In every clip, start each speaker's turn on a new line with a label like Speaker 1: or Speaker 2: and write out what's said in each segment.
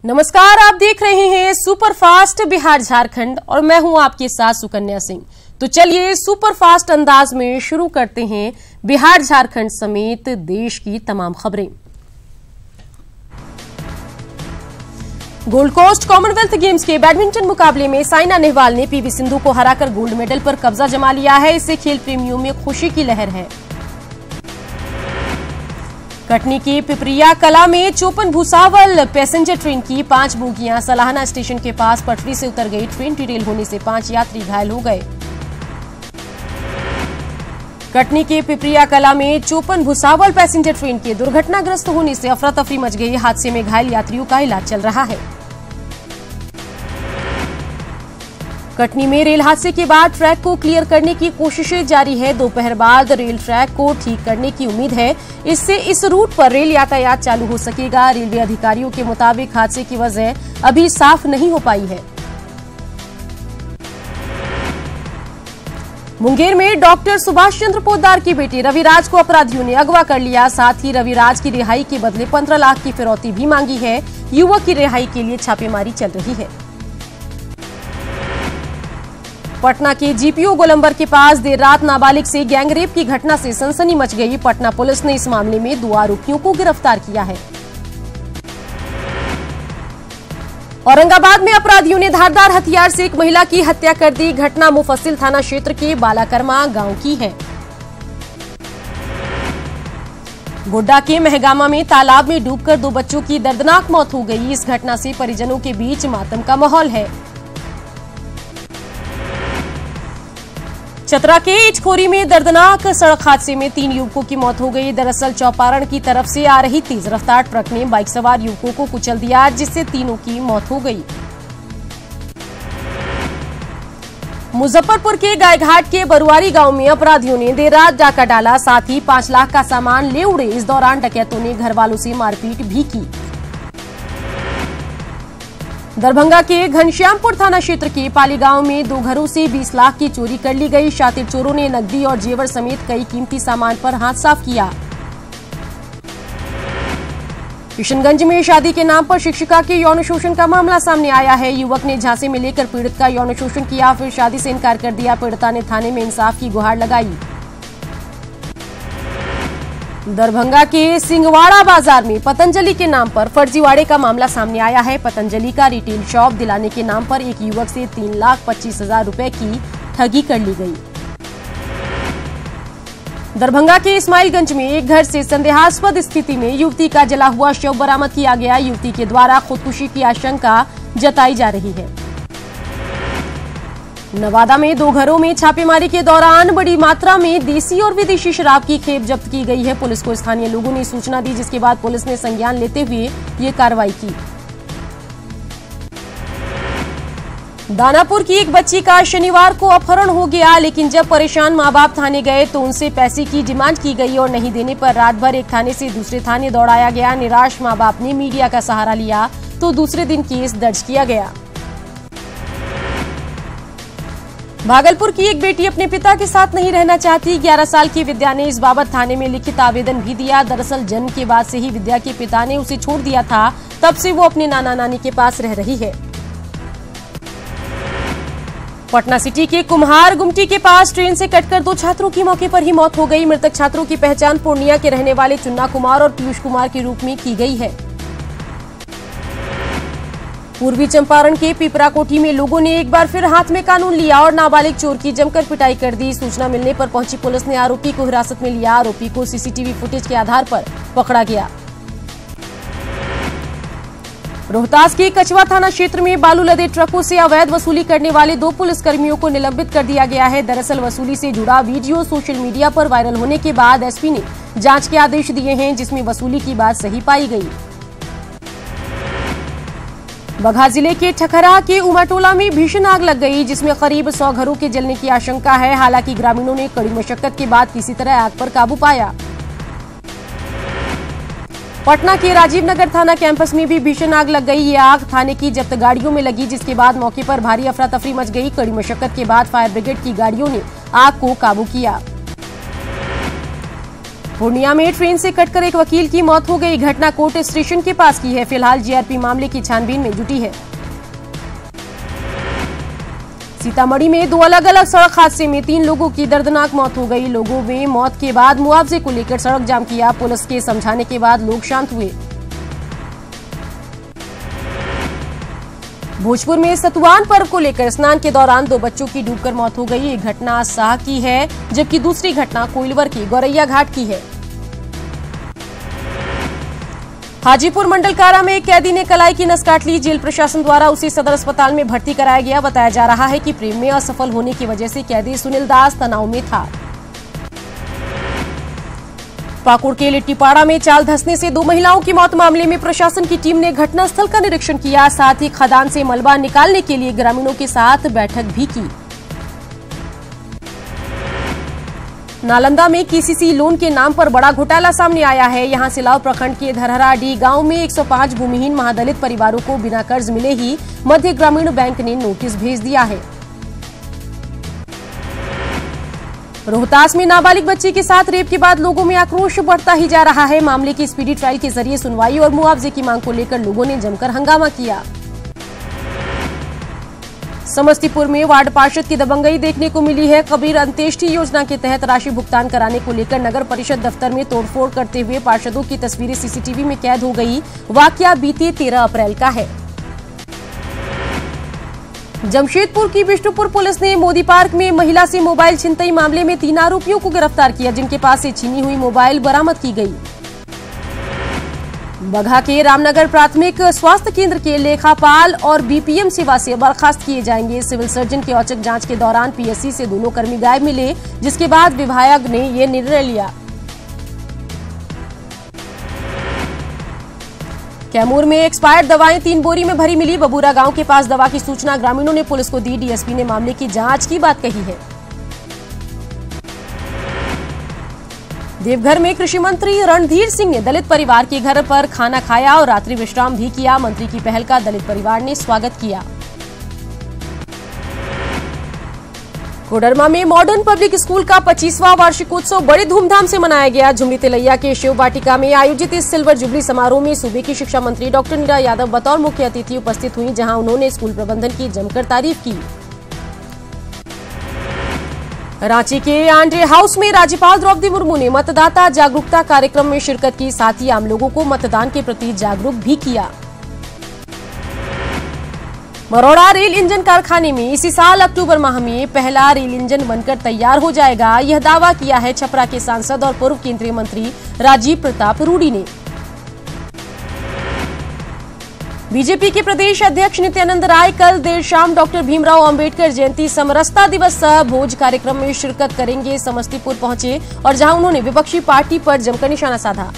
Speaker 1: नमस्कार, आप देख रहे हैं सुपरफास्ट बिहार झारखंड और मैं हूं आपके साथ सुकन्या सिंह। तो चलिए सुपरफास्ट अंदाज में शुरू करते हैं बिहार झारखंड समेत देश की तमाम खबरें। गोल्ड कोस्ट कॉमनवेल्थ गेम्स के बैडमिंटन मुकाबले में साइना नेहवाल ने पीवी सिंधु को हराकर गोल्ड मेडल पर कब्जा जमा लिया है। इससे खेल प्रेमियों में खुशी की लहर है। कटनी के पिपरिया कला में चोपन भूसावल पैसेंजर ट्रेन की 5 बोगियां सलाहना स्टेशन के पास पटरी से उतर गई। ट्रेन डिरेल होने से 5 यात्री घायल हो गए। कटनी के पिपरिया कला में चोपन भूसावल पैसेंजर ट्रेन के दुर्घटनाग्रस्त होने से अफरा तफरी मच गई। हादसे में घायल यात्रियों का इलाज चल रहा है। कटनी में रेल हादसे के बाद ट्रैक को क्लियर करने की कोशिशें जारी है। दोपहर बाद रेल ट्रैक को ठीक करने की उम्मीद है। इससे इस रूट पर रेल यातायात चालू हो सकेगा। रेलवे अधिकारियों के मुताबिक हादसे की वजह अभी साफ नहीं हो पाई है। मुंगेर में डॉक्टर सुभाष चंद्र पोद्दार की बेटी रविराज को अपराधियों ने अगवा कर लिया। साथ ही रविराज की रिहाई के बदले 15 लाख की फिरौती भी मांगी है। युवक की रिहाई के लिए छापेमारी चल रही है। पटना के जीपीओ गोलंबर के पास देर रात नाबालिग से गैंगरेप की घटना से सनसनी मच गई। पटना पुलिस ने इस मामले में 2 आरोपियों को गिरफ्तार किया है। औरंगाबाद में अपराधियों ने धारदार हथियार से एक महिला की हत्या कर दी। घटना मुफस्सिल थाना क्षेत्र के बालाकरमा गांव की है। गोड्डा के महगामा में तालाब में डूबकर 2 बच्चों की दर्दनाक मौत हो गई। इस घटना से परिजनों के बीच मातम का माहौल है। चतरा के इटखोरी में दर्दनाक सड़क हादसे में 3 युवकों की मौत हो गई। दरअसल चौपारण की तरफ से आ रही तेज रफ्तार ट्रक ने बाइक सवार युवकों को कुचल दिया, जिससे तीनों की मौत हो गई। मुजफ्फरपुर के गायघाट के बरुआरी गांव में अपराधियों ने देर रात डाका डाला। साथ ही 5 लाख का सामान ले उड़े। इस दौरान डकैतों ने घर वालों से मारपीट भी की। दरभंगा के घनश्यामपुर थाना क्षेत्र के पाली गांव में 2 घरों से 20 लाख की चोरी कर ली गई। शातिर चोरों ने नकदी और जेवर समेत कई कीमती सामान पर हाथ साफ किया। किशनगंज में शादी के नाम पर शिक्षिका के यौन शोषण का मामला सामने आया है। युवक ने झांसे में लेकर पीड़ित का यौन शोषण किया, फिर शादी से इनकार कर दिया। पीड़िता ने थाने में इंसाफ की गुहार लगाई। दरभंगा के सिंगवाड़ा बाजार में पतंजलि के नाम पर फर्जीवाड़े का मामला सामने आया है। पतंजलि का रिटेल शॉप दिलाने के नाम पर एक युवक से 3,25,000 रुपए की ठगी कर ली गई। दरभंगा के इस्माइलगंज में एक घर से संदेहास्पद स्थिति में युवती का जला हुआ शव बरामद किया गया। युवती के द्वारा खुदकुशी की आशंका जताई जा रही है। नवादा में 2 घरों में छापेमारी के दौरान बड़ी मात्रा में देसी और विदेशी शराब की खेप जब्त की गई है। पुलिस को स्थानीय लोगों ने सूचना दी, जिसके बाद पुलिस ने संज्ञान लेते हुए ये कार्रवाई की। दानापुर की एक बच्ची का शनिवार को अपहरण हो गया, लेकिन जब परेशान मां बाप थाने गए तो उनसे पैसे की डिमांड की गई और नहीं देने पर रात भर एक थाने से दूसरे थाने दौड़ाया गया। निराश मां बाप ने मीडिया का सहारा लिया तो दूसरे दिन केस दर्ज किया गया। भागलपुर की एक बेटी अपने पिता के साथ नहीं रहना चाहती। 11 साल की विद्या ने इस बाबत थाने में लिखित आवेदन भी दिया। दरअसल जन्म के बाद से ही विद्या के पिता ने उसे छोड़ दिया था। तब से वो अपने नाना नानी के पास रह रही है। पटना सिटी के कुम्हार गुमटी के पास ट्रेन से कटकर 2 छात्रों की मौके पर ही मौत हो गई। मृतक छात्रों की पहचान पूर्णिया के रहने वाले चुन्ना कुमार और पीयूष कुमार के रूप में की गई है। पूर्वी चंपारण के पिपरा कोठी में लोगों ने एक बार फिर हाथ में कानून लिया और नाबालिग चोर की जमकर पिटाई कर दी। सूचना मिलने पर पहुंची पुलिस ने आरोपी को हिरासत में लिया। आरोपी को सीसीटीवी फुटेज के आधार पर पकड़ा गया। रोहतास के कचवा थाना क्षेत्र में बालू लदे ट्रकों से अवैध वसूली करने वाले 2 पुलिसकर्मियों को निलंबित कर दिया गया है। दरअसल वसूली से जुड़ा वीडियो सोशल मीडिया पर वायरल होने के बाद एसपी ने जांच के आदेश दिए हैं, जिसमें वसूली की बात सही पाई गई। बगहा जिले के ठकरा के उमाटोला में भीषण आग लग गई, जिसमें करीब 100 घरों के जलने की आशंका है। हालांकि ग्रामीणों ने कड़ी मशक्कत के बाद किसी तरह आग पर काबू पाया। पटना के राजीव नगर थाना कैंपस में भी भीषण आग लग गई। ये आग थाने की जब्त गाड़ियों में लगी, जिसके बाद मौके पर भारी अफरा तफरी मच गई। कड़ी मशक्कत के बाद फायर ब्रिगेड की गाड़ियों ने आग को काबू किया। पूर्णिया में ट्रेन से कटकर एक वकील की मौत हो गई। घटना कोर्ट स्टेशन के पास की है। फिलहाल जीआरपी मामले की छानबीन में जुटी है। सीतामढ़ी में 2 अलग अलग सड़क हादसे में 3 लोगों की दर्दनाक मौत हो गई। लोगों ने मौत के बाद मुआवजे को लेकर सड़क जाम किया। पुलिस के समझाने के बाद लोग शांत हुए। भोजपुर में सतुवान पर्व को लेकर स्नान के दौरान 2 बच्चों की डूबकर मौत हो गई। एक घटना साह की है, जबकि दूसरी घटना कोइलवर की गौरैया घाट की है। हाजीपुर मंडल कारा में एक कैदी ने कलाई की नस काट ली। जेल प्रशासन द्वारा उसे सदर अस्पताल में भर्ती कराया गया। बताया जा रहा है कि प्रेम में असफल होने की वजह से कैदी सुनील दास तनाव में था। पाकुड़ के लिट्टीपाड़ा में चाल धंसने से 2 महिलाओं की मौत मामले में प्रशासन की टीम ने घटनास्थल का निरीक्षण किया। साथ ही खदान से मलबा निकालने के लिए ग्रामीणों के साथ बैठक भी की। नालंदा में केसीसी लोन के नाम पर बड़ा घोटाला सामने आया है। यहां सिलाव प्रखंड के धरहराडी गांव में 105 भूमिहीन महादलित परिवारों को बिना कर्ज मिले ही मध्य ग्रामीण बैंक ने नोटिस भेज दिया है। रोहतास में नाबालिग बच्ची के साथ रेप के बाद लोगों में आक्रोश बढ़ता ही जा रहा है। मामले की स्पीडी ट्रायल के जरिए सुनवाई और मुआवजे की मांग को लेकर लोगों ने जमकर हंगामा किया। समस्तीपुर में वार्ड पार्षद की दबंगई देखने को मिली है। कबीर अंत्येष्टि योजना के तहत राशि भुगतान कराने को लेकर नगर परिषद दफ्तर में तोड़फोड़ करते हुए पार्षदों की तस्वीरें सीसीटीवी में कैद हो गई। वाकया बीते 13 अप्रैल का है। जमशेदपुर की विष्णुपुर पुलिस ने मोदी पार्क में महिला से मोबाइल छिनतई मामले में 3 आरोपियों को गिरफ्तार किया, जिनके पास से छीनी हुई मोबाइल बरामद की गई। बगहा के रामनगर प्राथमिक स्वास्थ्य केंद्र के लेखापाल और बीपीएम सेवा से बर्खास्त किए जाएंगे। सिविल सर्जन के औचक जांच के दौरान पीएससी से दोनों कर्मी गायब मिले, जिसके बाद विभाग ने यह निर्णय लिया। कैमूर में एक्सपायर्ड दवाएं 3 बोरी में भरी मिली। बबूरा गांव के पास दवा की सूचना ग्रामीणों ने पुलिस को दी। डीएसपी ने मामले की जांच की बात कही है। देवघर में कृषि मंत्री रणधीर सिंह ने दलित परिवार के घर पर खाना खाया और रात्रि विश्राम भी किया। मंत्री की पहल का दलित परिवार ने स्वागत किया। कोडरमा में मॉडर्न पब्लिक स्कूल का 25वां वार्षिकोत्सव बड़े धूमधाम से मनाया गया। झुमरी तिलैया के शिव वाटिका में आयोजित इस सिल्वर जुबली समारोह में सूबे की शिक्षा मंत्री डॉक्टर नीरा यादव बतौर मुख्य अतिथि उपस्थित हुई, जहां उन्होंने स्कूल प्रबंधन की जमकर तारीफ की। रांची के आंड्रे हाउस में राज्यपाल द्रौपदी मुर्मू ने मतदाता जागरूकता कार्यक्रम में शिरकत की। साथ ही आम लोगों को मतदान के प्रति जागरूक भी किया। बरौड़ा रेल इंजन कारखाने में इसी साल अक्टूबर माह में पहला रेल इंजन बनकर तैयार हो जाएगा। यह दावा किया है छपरा के सांसद और पूर्व केंद्रीय मंत्री राजीव प्रताप रूडी ने। बीजेपी के प्रदेश अध्यक्ष नित्यानंद राय कल देर शाम डॉक्टर भीमराव अंबेडकर जयंती समरसता दिवस सह भोज कार्यक्रम में शिरकत करेंगे। समस्तीपुर पहुंचे और जहां उन्होंने विपक्षी पार्टी पर जमकर निशाना साधा।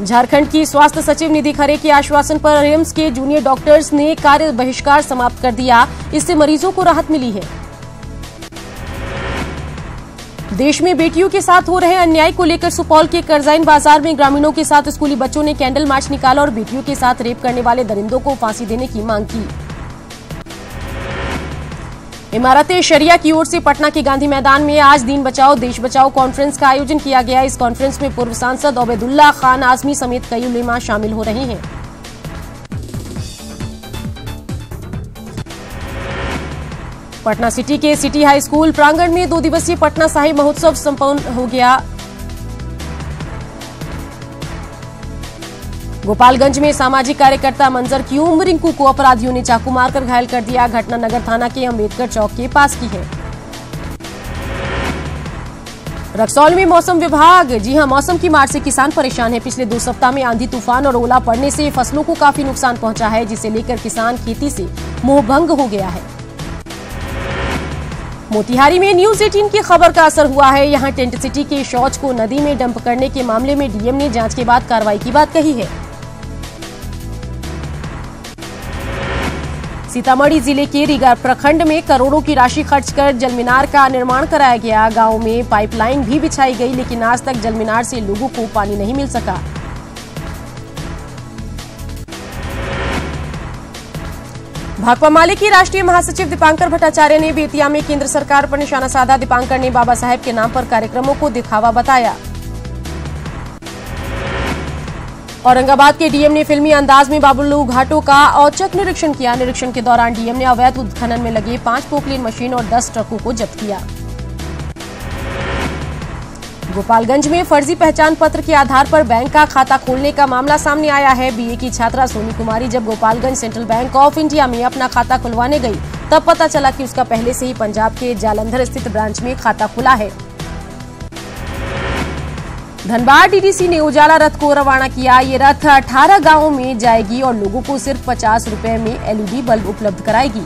Speaker 1: झारखंड की स्वास्थ्य सचिव निधि खरे के आश्वासन पर रिम्स के जूनियर डॉक्टर्स ने कार्य बहिष्कार समाप्त कर दिया। इससे मरीजों को राहत मिली है। देश में बेटियों के साथ हो रहे अन्याय को लेकर सुपौल के करजाइन बाजार में ग्रामीणों के साथ स्कूली बच्चों ने कैंडल मार्च निकाला और बेटियों के साथ रेप करने वाले दरिंदों को फांसी देने की मांग की। इमारत शरिया की ओर से पटना के गांधी मैदान में आज दीन बचाओ देश बचाओ कॉन्फ्रेंस का आयोजन किया गया। इस कॉन्फ्रेंस में पूर्व सांसद ओबैदुल्ला खान आजमी समेत कई उलेमा शामिल हो रहे हैं। पटना सिटी के सिटी हाई स्कूल प्रांगण में 2 दिवसीय पटना साहिब महोत्सव संपन्न हो गया। गोपालगंज में सामाजिक कार्यकर्ता मंजर की उम्र रिंकू को अपराधियों ने चाकू मारकर घायल कर दिया। घटना नगर थाना के अंबेडकर चौक के पास की है। रक्सौल में मौसम विभाग मौसम की मार से किसान परेशान है। पिछले 2 सप्ताह में आंधी तूफान और ओला पड़ने से फसलों को काफी नुकसान पहुंचा है, जिसे लेकर किसान खेती से मोहभंग हो गया है। मोतिहारी में न्यूज 18 की खबर का असर हुआ है। यहां टेंट सिटी के शौच को नदी में डंप करने के मामले में डीएम ने जांच के बाद कार्रवाई की बात कही है। सीतामढ़ी जिले के रीगा प्रखंड में करोड़ों की राशि खर्च कर जलमीनार का निर्माण कराया गया। गांव में पाइपलाइन भी बिछाई गई, लेकिन आज तक जलमीनार से लोगों को पानी नहीं मिल सका। भाकपा माले की राष्ट्रीय महासचिव दीपांकर भट्टाचार्य ने बेतिया में केंद्र सरकार पर निशाना साधा। दीपांकर ने बाबा साहेब के नाम पर कार्यक्रमों को दिखावा बताया। औरंगाबाद के डीएम ने फिल्मी अंदाज में बाबुल्लू घाटों का औचक निरीक्षण किया। निरीक्षण के दौरान डीएम ने अवैध उत्खनन में लगे 5 पोकलेन मशीन और 10 ट्रकों को जब्त किया। गोपालगंज में फर्जी पहचान पत्र के आधार पर बैंक का खाता खोलने का मामला सामने आया है। बीए की छात्रा सोनी कुमारी जब Gopalganj central bank of India में अपना खाता खुलवाने गई तब पता चला कि उसका पहले से ही पंजाब के जालंधर स्थित ब्रांच में खाता खुला है। धनबाद डीडीसी ने उजाला रथ को रवाना किया। ये रथ 18 गांवों में जाएगी और लोगों को सिर्फ 50 रुपए में एलईडी बल्ब उपलब्ध कराएगी।